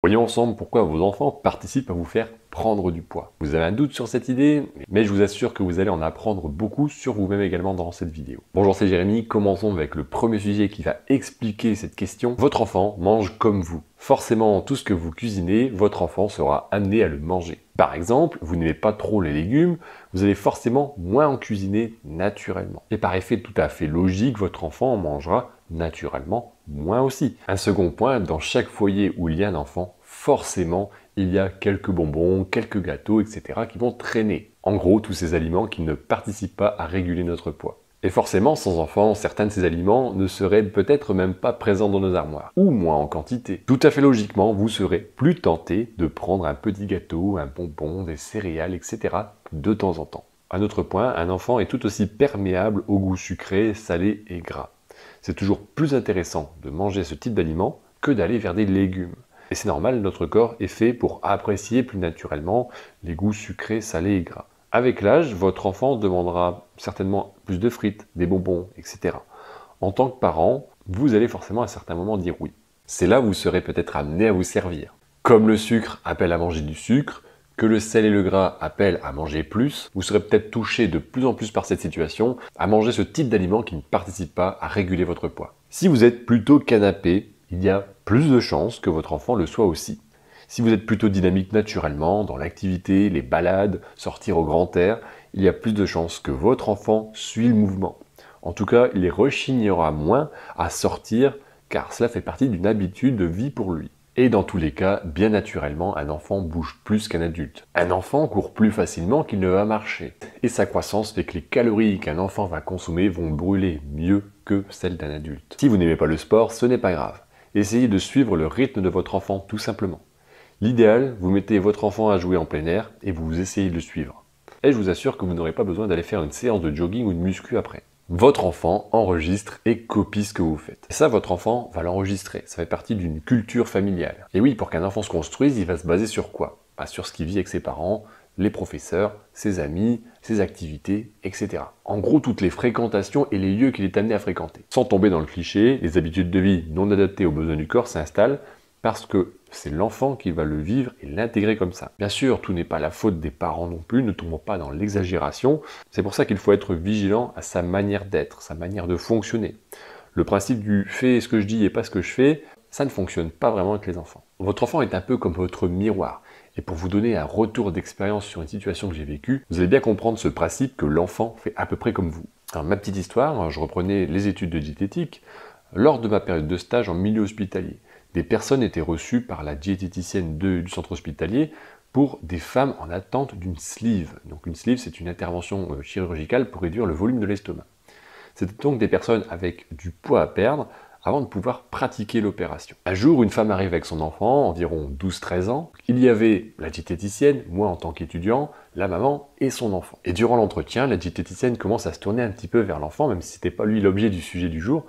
Voyons ensemble pourquoi vos enfants participent à vous faire prendre du poids. Vous avez un doute sur cette idée, mais je vous assure que vous allez en apprendre beaucoup sur vous-même également dans cette vidéo. Bonjour, c'est Jérémy, commençons avec le premier sujet qui va expliquer cette question. Votre enfant mange comme vous. Forcément, tout ce que vous cuisinez, votre enfant sera amené à le manger. Par exemple, vous n'aimez pas trop les légumes, vous allez forcément moins en cuisiner naturellement. Et par effet tout à fait logique, votre enfant en mangera naturellement moins aussi. Un second point, dans chaque foyer où il y a un enfant, forcément, il y a quelques bonbons, quelques gâteaux, etc. qui vont traîner. En gros, tous ces aliments qui ne participent pas à réguler notre poids. Et forcément, sans enfant, certains de ces aliments ne seraient peut-être même pas présents dans nos armoires, ou moins en quantité. Tout à fait logiquement, vous serez plus tenté de prendre un petit gâteau, un bonbon, des céréales, etc. de temps en temps. Un autre point, un enfant est tout aussi perméable au goût sucré, salé et gras. C'est toujours plus intéressant de manger ce type d'aliments que d'aller vers des légumes. Et c'est normal, notre corps est fait pour apprécier plus naturellement les goûts sucrés, salés et gras. Avec l'âge, votre enfant demandera certainement plus de frites, des bonbons, etc. En tant que parent, vous allez forcément à certains moments dire oui. C'est là où vous serez peut-être amené à vous servir. Comme le sucre appelle à manger du sucre, que le sel et le gras appellent à manger plus, vous serez peut-être touché de plus en plus par cette situation, à manger ce type d'aliments qui ne participent pas à réguler votre poids. Si vous êtes plutôt canapé, il y a plus de chances que votre enfant le soit aussi. Si vous êtes plutôt dynamique naturellement, dans l'activité, les balades, sortir au grand air, il y a plus de chances que votre enfant suit le mouvement. En tout cas, il rechignera moins à sortir car cela fait partie d'une habitude de vie pour lui. Et dans tous les cas, bien naturellement, un enfant bouge plus qu'un adulte. Un enfant court plus facilement qu'il ne va marcher. Et sa croissance fait que les calories qu'un enfant va consommer vont brûler mieux que celles d'un adulte. Si vous n'aimez pas le sport, ce n'est pas grave. Essayez de suivre le rythme de votre enfant tout simplement. L'idéal, vous mettez votre enfant à jouer en plein air et vous essayez de le suivre. Et je vous assure que vous n'aurez pas besoin d'aller faire une séance de jogging ou de muscu après. Votre enfant enregistre et copie ce que vous faites. Et ça, votre enfant va l'enregistrer. Ça fait partie d'une culture familiale. Et oui, pour qu'un enfant se construise, il va se baser sur quoi? Sur ce qu'il vit avec ses parents, les professeurs, ses amis, ses activités, etc. En gros, toutes les fréquentations et les lieux qu'il est amené à fréquenter. Sans tomber dans le cliché, les habitudes de vie non adaptées aux besoins du corps s'installent parce que c'est l'enfant qui va le vivre et l'intégrer comme ça. Bien sûr, tout n'est pas la faute des parents non plus, ne tombons pas dans l'exagération. C'est pour ça qu'il faut être vigilant à sa manière d'être, sa manière de fonctionner. Le principe du « fais ce que je dis et pas ce que je fais », ça ne fonctionne pas vraiment avec les enfants. Votre enfant est un peu comme votre miroir. Et pour vous donner un retour d'expérience sur une situation que j'ai vécue, vous allez bien comprendre ce principe que l'enfant fait à peu près comme vous. Alors, ma petite histoire, je reprenais les études de diététique. Lors de ma période de stage en milieu hospitalier, des personnes étaient reçues par la diététicienne du centre hospitalier pour des femmes en attente d'une sleeve. Donc une sleeve, c'est une intervention chirurgicale pour réduire le volume de l'estomac. C'était donc des personnes avec du poids à perdre avant de pouvoir pratiquer l'opération. Un jour, une femme arrive avec son enfant, environ 12-13 ans. Il y avait la diététicienne, moi en tant qu'étudiant, la maman et son enfant. Et durant l'entretien, la diététicienne commence à se tourner un petit peu vers l'enfant, même si ce n'était pas lui l'objet du sujet du jour,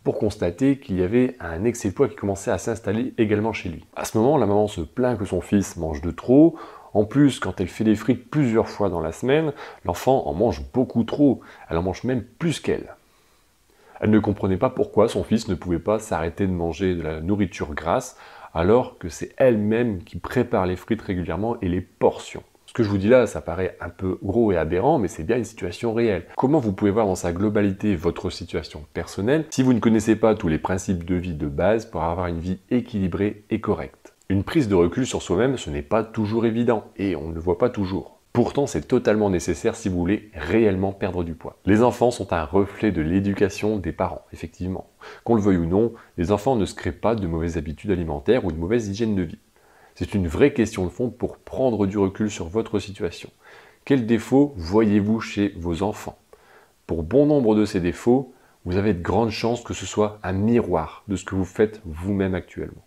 pour constater qu'il y avait un excès de poids qui commençait à s'installer également chez lui. À ce moment, la maman se plaint que son fils mange de trop. En plus, quand elle fait des frites plusieurs fois dans la semaine, l'enfant en mange beaucoup trop. Elle en mange même plus qu'elle. Elle ne comprenait pas pourquoi son fils ne pouvait pas s'arrêter de manger de la nourriture grasse, alors que c'est elle-même qui prépare les frites régulièrement et les portions. Ce que je vous dis là, ça paraît un peu gros et aberrant, mais c'est bien une situation réelle. Comment vous pouvez voir dans sa globalité votre situation personnelle si vous ne connaissez pas tous les principes de vie de base pour avoir une vie équilibrée et correcte? Une prise de recul sur soi-même, ce n'est pas toujours évident, et on ne le voit pas toujours. Pourtant, c'est totalement nécessaire si vous voulez réellement perdre du poids. Les enfants sont un reflet de l'éducation des parents, effectivement. Qu'on le veuille ou non, les enfants ne se créent pas de mauvaises habitudes alimentaires ou de mauvaise hygiène de vie. C'est une vraie question de fond pour prendre du recul sur votre situation. Quels défauts voyez-vous chez vos enfants? Pour bon nombre de ces défauts, vous avez de grandes chances que ce soit un miroir de ce que vous faites vous-même actuellement.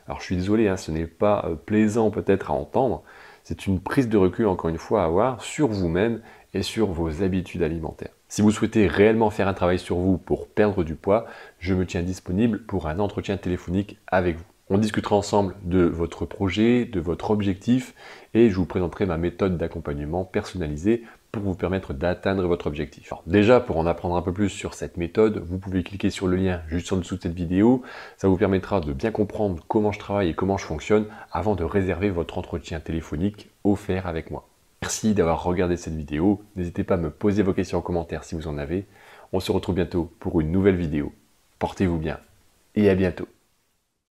Alors je suis désolé, ce n'est pas plaisant peut-être à entendre, c'est une prise de recul encore une fois à avoir sur vous-même et sur vos habitudes alimentaires. Si vous souhaitez réellement faire un travail sur vous pour perdre du poids, je me tiens disponible pour un entretien téléphonique avec vous. On discutera ensemble de votre projet, de votre objectif et je vous présenterai ma méthode d'accompagnement personnalisée pour vous permettre d'atteindre votre objectif. Alors déjà, pour en apprendre un peu plus sur cette méthode, vous pouvez cliquer sur le lien juste en dessous de cette vidéo. Ça vous permettra de bien comprendre comment je travaille et comment je fonctionne avant de réserver votre entretien téléphonique offert avec moi. Merci d'avoir regardé cette vidéo. N'hésitez pas à me poser vos questions en commentaire si vous en avez. On se retrouve bientôt pour une nouvelle vidéo. Portez-vous bien et à bientôt.